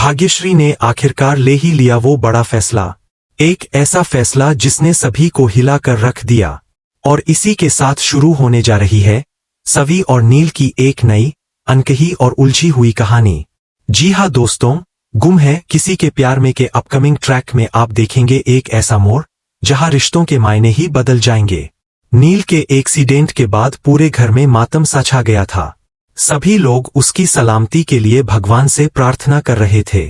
भाग्यश्री ने आखिरकार ले ही लिया वो बड़ा फैसला, एक ऐसा फैसला जिसने सभी को हिला कर रख दिया। और इसी के साथ शुरू होने जा रही है सवी और नील की एक नई, अनकही और उलझी हुई कहानी। जी हाँ दोस्तों, गुम है किसी के प्यार में के अपकमिंग ट्रैक में आप देखेंगे एक ऐसा मोड़ जहां रिश्तों के मायने ही बदल जाएंगे। नील के एक्सीडेंट के बाद पूरे घर में मातम सा छा गया था। सभी लोग उसकी सलामती के लिए भगवान से प्रार्थना कर रहे थे।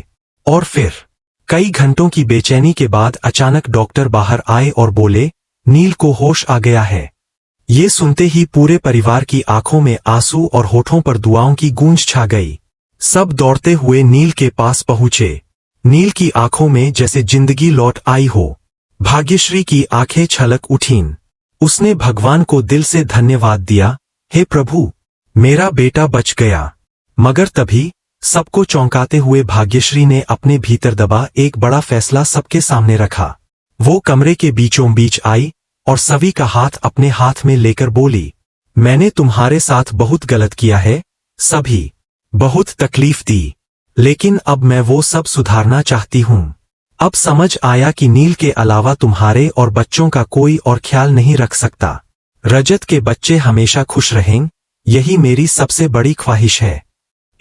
और फिर कई घंटों की बेचैनी के बाद अचानक डॉक्टर बाहर आए और बोले, नील को होश आ गया है। ये सुनते ही पूरे परिवार की आंखों में आंसू और होठों पर दुआओं की गूंज छा गई। सब दौड़ते हुए नील के पास पहुंचे। नील की आंखों में जैसे जिंदगी लौट आई हो। भाग्यश्री की आंखें छलक उठीं। उसने भगवान को दिल से धन्यवाद दिया, हे प्रभु, मेरा बेटा बच गया। मगर तभी सबको चौंकाते हुए भाग्यश्री ने अपने भीतर दबा एक बड़ा फैसला सबके सामने रखा। वो कमरे के बीचों बीच आई और सवी का हाथ अपने हाथ में लेकर बोली, मैंने तुम्हारे साथ बहुत गलत किया है सभी, बहुत तकलीफ दी, लेकिन अब मैं वो सब सुधारना चाहती हूँ। अब समझ आया कि नील के अलावा तुम्हारे और बच्चों का कोई और ख्याल नहीं रख सकता। रजत के बच्चे हमेशा खुश रहें, यही मेरी सबसे बड़ी ख्वाहिश है।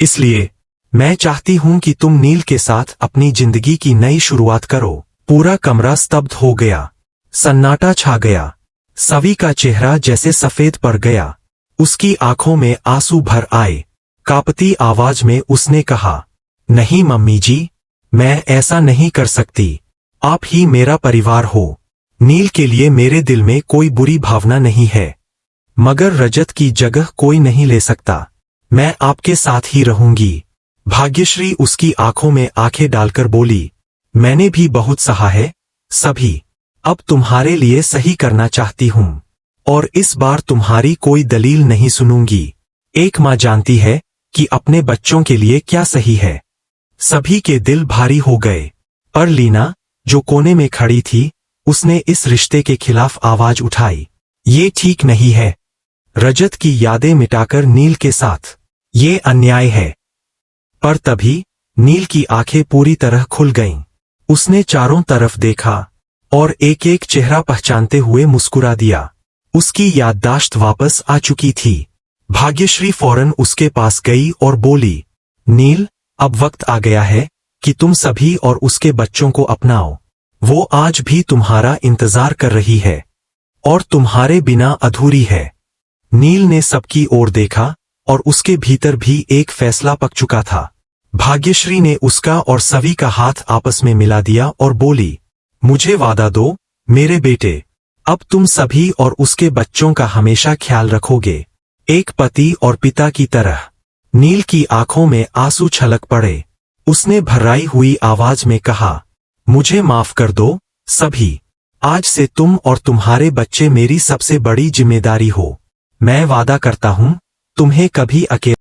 इसलिए मैं चाहती हूं कि तुम नील के साथ अपनी जिंदगी की नई शुरुआत करो। पूरा कमरा स्तब्ध हो गया। सन्नाटा छा गया। सवी का चेहरा जैसे सफेद पड़ गया। उसकी आंखों में आंसू भर आए। कांपती आवाज में उसने कहा, नहीं मम्मी जी, मैं ऐसा नहीं कर सकती। आप ही मेरा परिवार हो। नील के लिए मेरे दिल में कोई बुरी भावना नहीं है, मगर रजत की जगह कोई नहीं ले सकता। मैं आपके साथ ही रहूंगी। भाग्यश्री उसकी आंखों में आंखें डालकर बोली, मैंने भी बहुत सहा है सभी, अब तुम्हारे लिए सही करना चाहती हूं और इस बार तुम्हारी कोई दलील नहीं सुनूंगी। एक माँ जानती है कि अपने बच्चों के लिए क्या सही है। सभी के दिल भारी हो गए। पर लीना, जो कोने में खड़ी थी, उसने इस रिश्ते के खिलाफ आवाज उठाई, ये ठीक नहीं है। रजत की यादें मिटाकर नील के साथ, ये अन्याय है। पर तभी नील की आंखें पूरी तरह खुल गईं। उसने चारों तरफ देखा और एक एक चेहरा पहचानते हुए मुस्कुरा दिया। उसकी याददाश्त वापस आ चुकी थी। भाग्यश्री फौरन उसके पास गई और बोली, नील, अब वक्त आ गया है कि तुम सभी और उसके बच्चों को अपनाओ। वो आज भी तुम्हारा इंतजार कर रही है और तुम्हारे बिना अधूरी है। नील ने सबकी ओर देखा और उसके भीतर भी एक फैसला पक चुका था। भाग्यश्री ने उसका और सवी का हाथ आपस में मिला दिया और बोली, मुझे वादा दो मेरे बेटे, अब तुम सभी और उसके बच्चों का हमेशा ख्याल रखोगे, एक पति और पिता की तरह। नील की आंखों में आंसू छलक पड़े। उसने भर्राई हुई आवाज में कहा, मुझे माफ कर दो सभी, आज से तुम और तुम्हारे बच्चे मेरी सबसे बड़ी जिम्मेदारी हो। मैं वादा करता हूं तुम्हें कभी अकेला